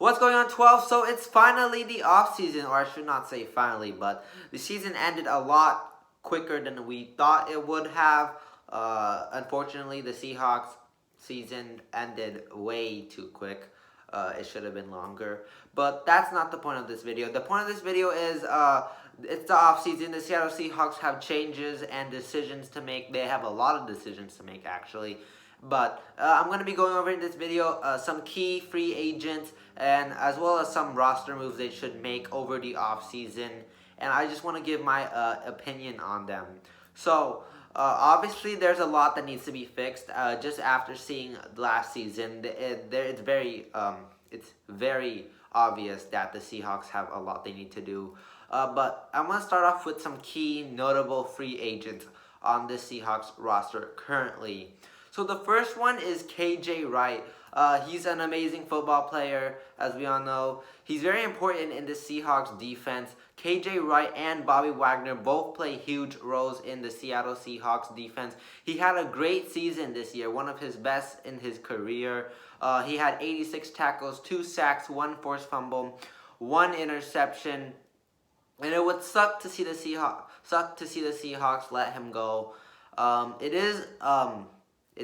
What's going on, 12? So it's finally the off season, or I should not say finally, but the season ended a lot quicker than we thought it would have. Unfortunately, the Seahawks season ended way too quick. It should have been longer, but that's not the point of this video. The point of this video is it's the off season. The Seattle Seahawks have changes and decisions to make. They have a lot of decisions to make, actually. But I'm going to be going over in this video some key free agents and as well as some roster moves they should make over the offseason. And I just want to give my opinion on them. So, obviously there's a lot that needs to be fixed. Just after seeing last season, it's very obvious that the Seahawks have a lot they need to do. But I'm going to start off with some key notable free agents on the Seahawks roster currently. So the first one is KJ Wright. He's an amazing football player, as we all know. He's very important in the Seahawks defense. KJ Wright and Bobby Wagner both play huge roles in the Seattle Seahawks defense. He had a great season this year, one of his best in his career. He had 86 tackles, 2 sacks, 1 forced fumble, 1 interception. And it would suck to see the Seahawks let him go. It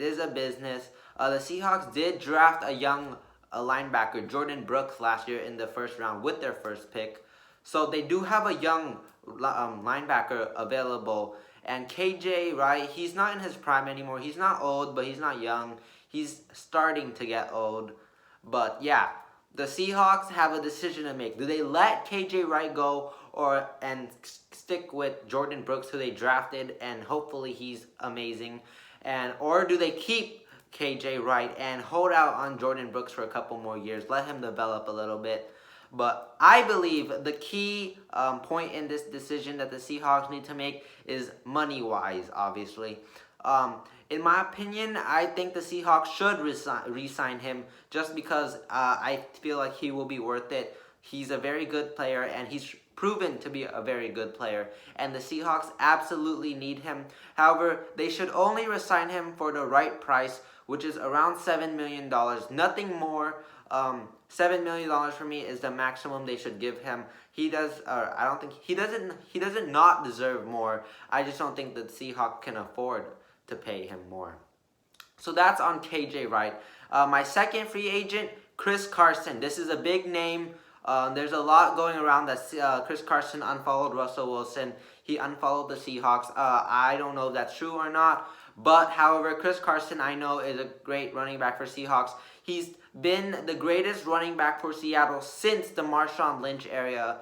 is a business. The Seahawks did draft a young linebacker, Jordan Brooks, last year in the first round with their first pick. So they do have a young linebacker available. And KJ Wright, he's not in his prime anymore. He's not old, but he's not young. He's starting to get old. But yeah, the Seahawks have a decision to make. Do they let KJ Wright go and stick with Jordan Brooks, who they drafted, and hopefully he's amazing? Or do they keep KJ Wright and hold out on Jordan Brooks for a couple more years, let him develop a little bit? But I believe the key point in this decision that the Seahawks need to make is money-wise, obviously. In my opinion, I think the Seahawks should re-sign him just because I feel like he will be worth it. He's a very good player, and he's proven to be a very good player, and the Seahawks absolutely need him. However, they should only resign him for the right price, which is around $7 million. Nothing more. $7 million for me is the maximum they should give him. He doesn't not deserve more. I just don't think the Seahawks can afford to pay him more. So that's on KJ Wright. My second free agent, Chris Carson. This is a big name. There's a lot going around that Chris Carson unfollowed Russell Wilson. He unfollowed the Seahawks. I don't know if that's true or not. But, however, Chris Carson, I know, is a great running back for Seahawks. He's been the greatest running back for Seattle since the Marshawn Lynch era,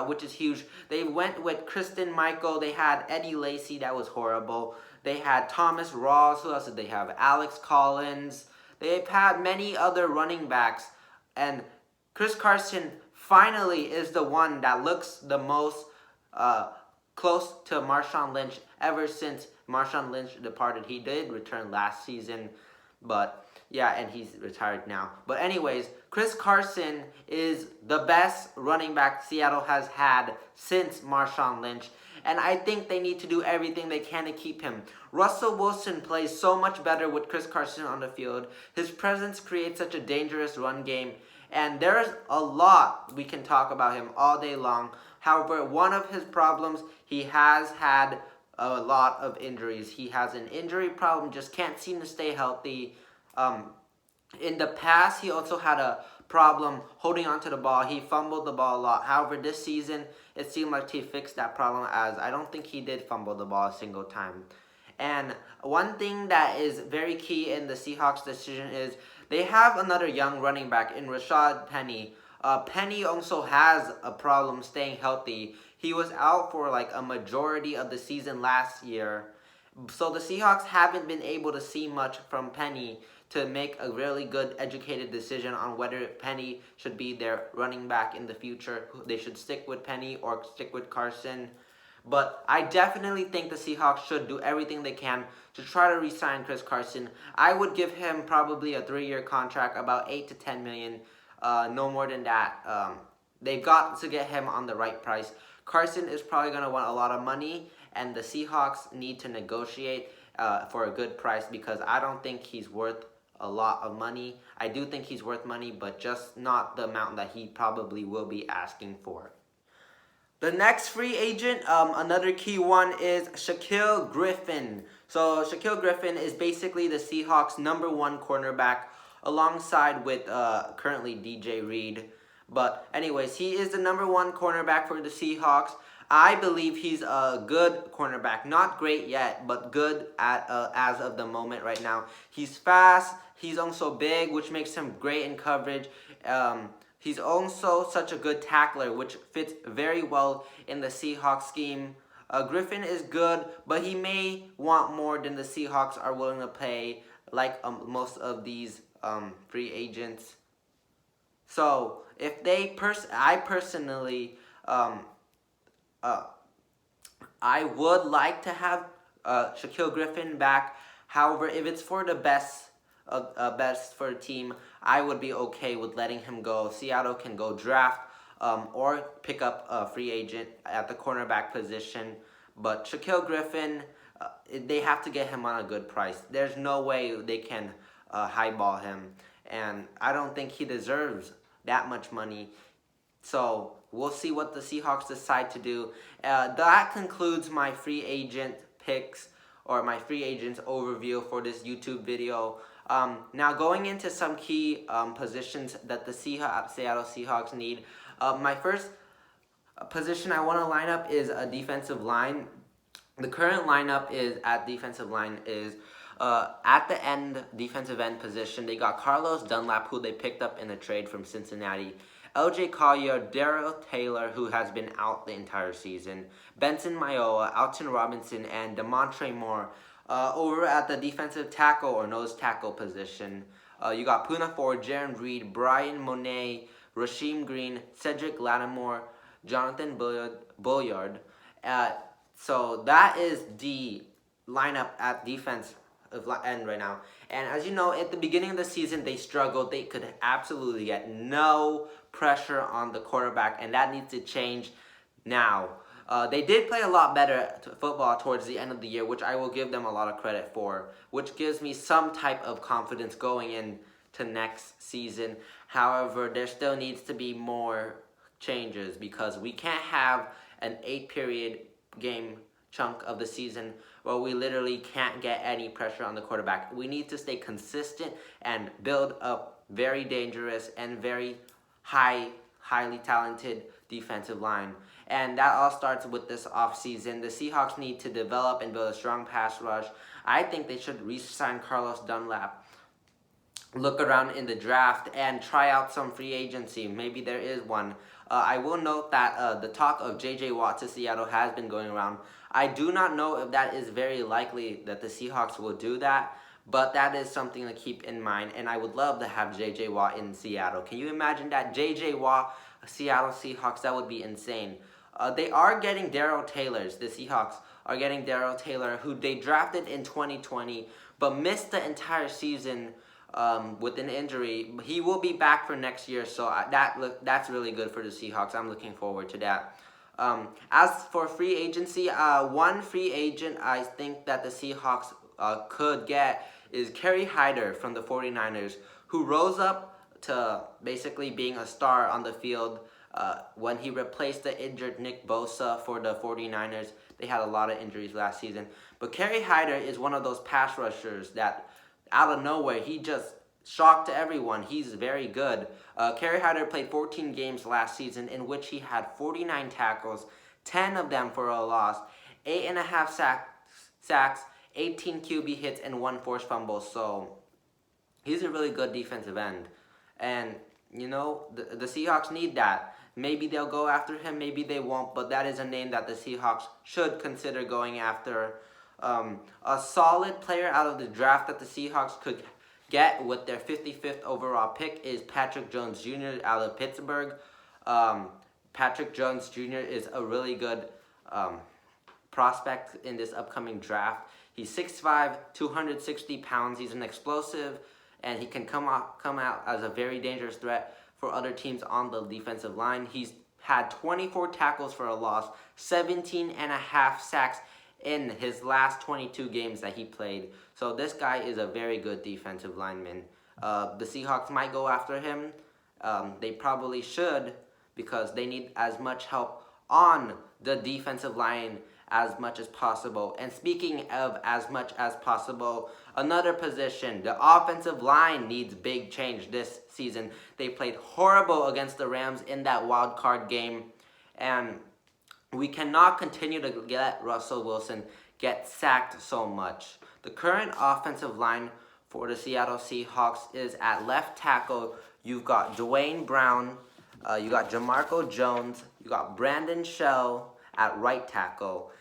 which is huge. They went with Kristen Michael. They had Eddie Lacy. That was horrible. They had Thomas Rawls. Who else did they have? Alex Collins. They've had many other running backs. And Chris Carson finally is the one that looks the most close to Marshawn Lynch ever since Marshawn Lynch departed. He did return last season, but yeah, and he's retired now. But anyways, Chris Carson is the best running back Seattle has had since Marshawn Lynch, and I think they need to do everything they can to keep him. Russell Wilson plays so much better with Chris Carson on the field. His presence creates such a dangerous run game. And there's a lot we can talk about him all day long. However, one of his problems, he has had a lot of injuries. He has an injury problem, just can't seem to stay healthy. In the past, he also had a problem holding onto the ball. He fumbled the ball a lot. However, this season, it seemed like he fixed that problem, as I don't think he did fumble the ball a single time. And one thing that is very key in the Seahawks decision is they have another young running back in Rashad Penny. Penny also has a problem staying healthy. He was out for like a majority of the season last year. So the Seahawks haven't been able to see much from Penny to make a really good educated decision on whether Penny should be their running back in the future. They should stick with Penny or stick with Carson. But I definitely think the Seahawks should do everything they can to try to re-sign Chris Carson. I would give him probably a 3-year contract, about $8 to $10 million, no more than that. They've got to get him on the right price. Carson is probably going to want a lot of money, and the Seahawks need to negotiate for a good price, because I don't think he's worth a lot of money. I do think he's worth money, but just not the amount that he probably will be asking for. The next free agent, another key one, is Shaquill Griffin. So Shaquill Griffin is basically the Seahawks' #1 cornerback, alongside with currently DJ Reed. But anyways, he is the #1 cornerback for the Seahawks. I believe he's a good cornerback. Not great yet, but good at as of the moment right now. He's fast. He's also big, which makes him great in coverage. He's also such a good tackler, which fits very well in the Seahawks scheme. Griffin is good, but he may want more than the Seahawks are willing to pay, like most of these free agents. So if they I personally, I would like to have Shaquill Griffin back. However, if it's for the best for the team, I would be okay with letting him go. Seattle can go draft or pick up a free agent at the cornerback position. But Shaquill Griffin, they have to get him on a good price. There's no way they can highball him. And I don't think he deserves that much money. So we'll see what the Seahawks decide to do. That concludes my free agent picks, or my free agents overview for this YouTube video. Now going into some key positions that the Seattle Seahawks need. My first position I want to line up is a defensive line. The current lineup is at defensive line is at the end defensive end position. They got Carlos Dunlap, who they picked up in a trade from Cincinnati. LJ Collier, Darrell Taylor, who has been out the entire season, Benson Mayowa, Alton Robinson, and Demontre Moore. Over at the defensive tackle or nose tackle position, you got Poona Ford, Jaron Reed, Brian Monet, Rasheem Green, Cedric Lattimore, Jonathan Bulliard. So that is the lineup at defense end right now. And as you know, at the beginning of the season, they struggled. They could absolutely get no pressure on the quarterback, and that needs to change now. They did play a lot better football towards the end of the year, which I will give them a lot of credit for, which gives me some type of confidence going into next season. However, there still needs to be more changes, because we can't have an 8-period game chunk of the season where we literally can't get any pressure on the quarterback. We need to stay consistent and build a very dangerous and very highly talented defensive line. And that all starts with this offseason. The Seahawks need to develop and build a strong pass rush. I think they should re-sign Carlos Dunlap, look around in the draft, and try out some free agency. Maybe there is one. I will note that the talk of J.J. Watt to Seattle has been going around. I do not know if that is very likely that the Seahawks will do that, but that is something to keep in mind, and I would love to have J.J. Watt in Seattle. Can you imagine that? J.J. Watt, Seattle Seahawks, that would be insane. They are getting Darrell Taylor. The Seahawks are getting Darrell Taylor, who they drafted in 2020, but missed the entire season with an injury. He will be back for next year, so that's really good for the Seahawks. I'm looking forward to that. As for free agency, one free agent I think that the Seahawks could get is Kerry Hyder from the 49ers, who rose up to basically being a star on the field when he replaced the injured Nick Bosa for the 49ers. They had a lot of injuries last season. But Kerry Hyder is one of those pass rushers that out of nowhere, he just shocked everyone. He's very good. Kerry Hyder played 14 games last season, in which he had 49 tackles, 10 of them for a loss, 8.5 sacks, 18 QB hits, and 1 forced fumble. So he's a really good defensive end. And, you know, the Seahawks need that. Maybe they'll go after him, maybe they won't, but that is a name that the Seahawks should consider going after. A solid player out of the draft that the Seahawks could get with their 55th overall pick is Patrick Jones Jr. out of Pittsburgh. Patrick Jones Jr. is a really good prospect in this upcoming draft. He's 6'5", 260 pounds. He's an explosive, and he can come out as a very dangerous threat for other teams on the defensive line. He's had 24 tackles for a loss, 17.5 sacks, in his last 22 games that he played. So this guy is a very good defensive lineman. The Seahawks might go after him. They probably should, because they need as much help on the defensive line as much as possible. And speaking of as much as possible, another position, the offensive line needs big change this season. They played horrible against the Rams in that wild card game, and we cannot continue to let Russell Wilson get sacked so much. The current offensive line for the Seattle Seahawks is at left tackle. You've got Dwayne Brown, you got Jamarco Jones, you got Brandon Shell at right tackle,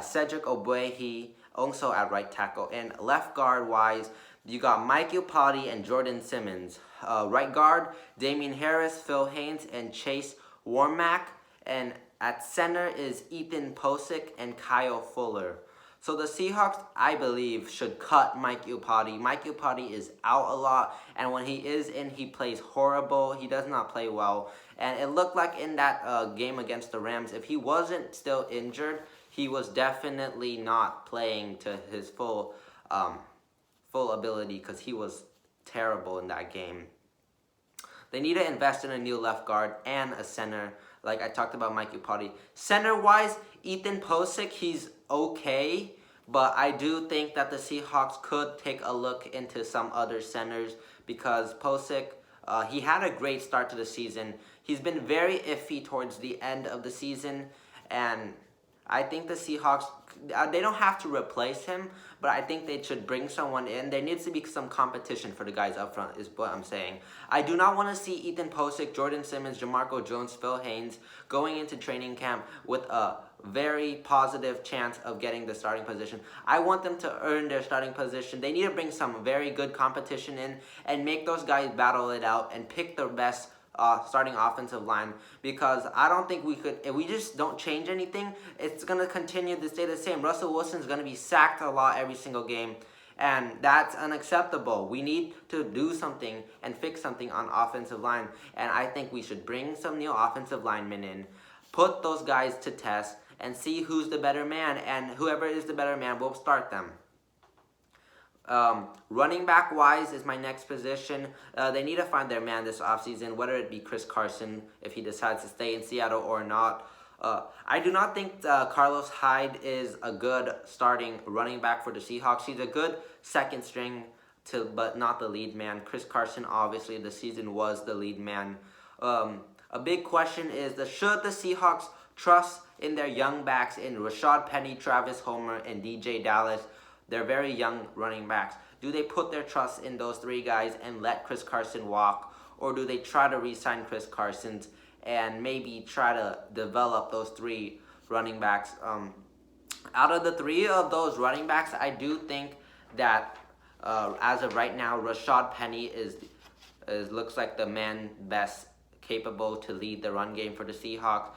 Cedric Ogbuehi also at right tackle, and left guard wise, you got Mike Iupati and Jordan Simmons. Right guard, Damian Harris, Phil Haynes, and Chase Warmack, and at center is Ethan Posick and Kyle Fuller. So the Seahawks, I believe, should cut Mike Iupati. Mike Iupati is out a lot, and when he is in, he plays horrible. He does not play well. And it looked like in that game against the Rams, if he wasn't still injured, he was definitely not playing to his full ability, because he was terrible in that game. They need to invest in a new left guard and a center. Like I talked about Mike Iupati. Center-wise, Ethan Posick, he's okay, but I do think that the Seahawks could take a look into some other centers, because Posick, he had a great start to the season. He's been very iffy towards the end of the season, and I think the Seahawks, they don't have to replace him, but I think they should bring someone in. There needs to be some competition for the guys up front, is what I'm saying. I do not want to see Ethan Posick, Jordan Simmons, Jamarco Jones, Phil Haynes going into training camp with a very positive chance of getting the starting position. I want them to earn their starting position. They need to bring some very good competition in and make those guys battle it out and pick the best starting offensive line, because I don't think we could, if we just don't change anything, it's going to continue to stay the same. Russell Wilson's going to be sacked a lot every single game, and that's unacceptable. We need to do something and fix something on offensive line, and I think we should bring some new offensive linemen in, put those guys to test, and see who's the better man, and whoever is the better man, we'll start them. Running back wise is my next position. They need to find their man this offseason, whether it be Chris Carson if he decides to stay in Seattle or not. I do not think Carlos Hyde is a good starting running back for the Seahawks. He's a good second string, but not the lead man. Chris Carson, obviously, this season was the lead man. A big question is, should the Seahawks trust in their young backs in Rashad Penny, Travis Homer, and DJ Dallas? They're very young running backs. Do they put their trust in those three guys and let Chris Carson walk? Or do they try to re-sign Chris Carson and maybe try to develop those three running backs? Out of the three of those running backs, I do think that as of right now, Rashad Penny looks like the man best capable to lead the run game for the Seahawks.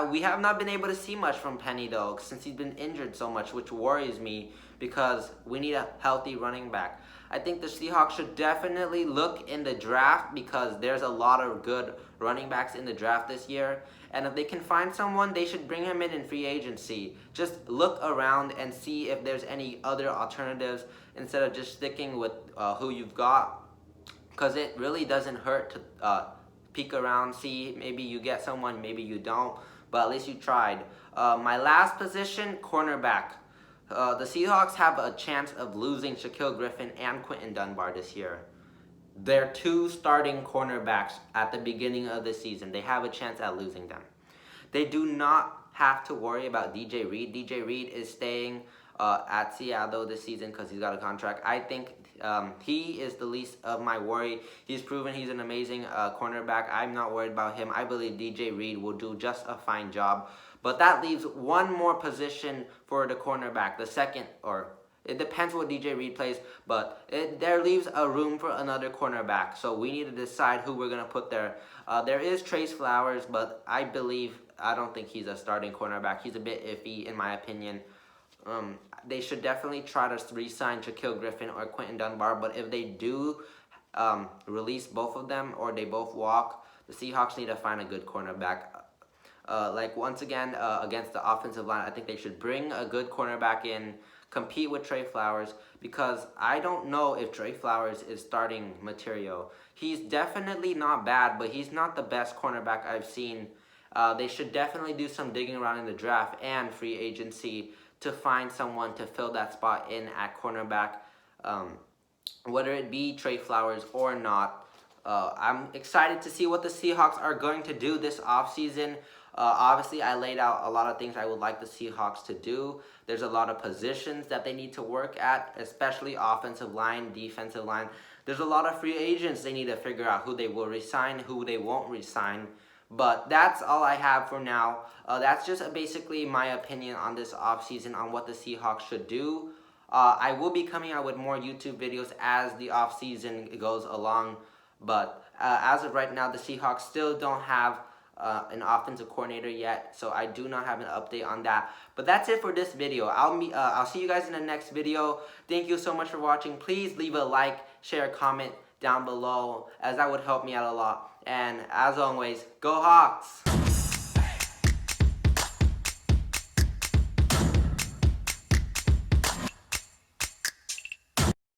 We have not been able to see much from Penny, though, since he's been injured so much, which worries me, because we need a healthy running back. I think the Seahawks should definitely look in the draft, because there's a lot of good running backs in the draft this year. And if they can find someone, they should bring him in free agency. Just look around and see if there's any other alternatives instead of just sticking with who you've got, because it really doesn't hurt to peek around, see, maybe you get someone, maybe you don't, but at least you tried. My last position, cornerback. The Seahawks have a chance of losing Shaquille Griffin and Quentin Dunbar this year. They're two starting cornerbacks at the beginning of the season. They have a chance at losing them. They do not have to worry about DJ Reed. DJ Reed is staying at Seattle this season because he's got a contract. I think he is the least of my worry. He's proven he's an amazing cornerback. I'm not worried about him. I believe DJ Reed will do just a fine job. But that leaves one more position for the cornerback. The second, or it depends what DJ Reed plays, but there leaves a room for another cornerback. So we need to decide who we're going to put there. There is Trace Flowers, but I don't think he's a starting cornerback. He's a bit iffy in my opinion. They should definitely try to re-sign Shaquille Griffin or Quentin Dunbar, but if they do release both of them or they both walk, the Seahawks need to find a good cornerback. Like once again, against the offensive line, I think they should bring a good cornerback in, compete with Trey Flowers, because I don't know if Trey Flowers is starting material. He's definitely not bad, but he's not the best cornerback I've seen. They should definitely do some digging around in the draft and free agency to find someone to fill that spot in at cornerback, whether it be Trey Flowers or not. I'm excited to see what the Seahawks are going to do this offseason. Obviously, I laid out a lot of things I would like the Seahawks to do. There's a lot of positions that they need to work at, especially offensive line, defensive line. There's a lot of free agents they need to figure out who they will resign, who they won't resign. But that's all I have for now. That's just basically my opinion on this offseason on what the Seahawks should do. I will be coming out with more YouTube videos as the offseason goes along. But as of right now, the Seahawks still don't have an offensive coordinator yet, so I do not have an update on that. But that's it for this video. I'll see you guys in the next video. Thank you so much for watching. Please leave a like, share, comment down below, as that would help me out a lot. And as always, go Hawks!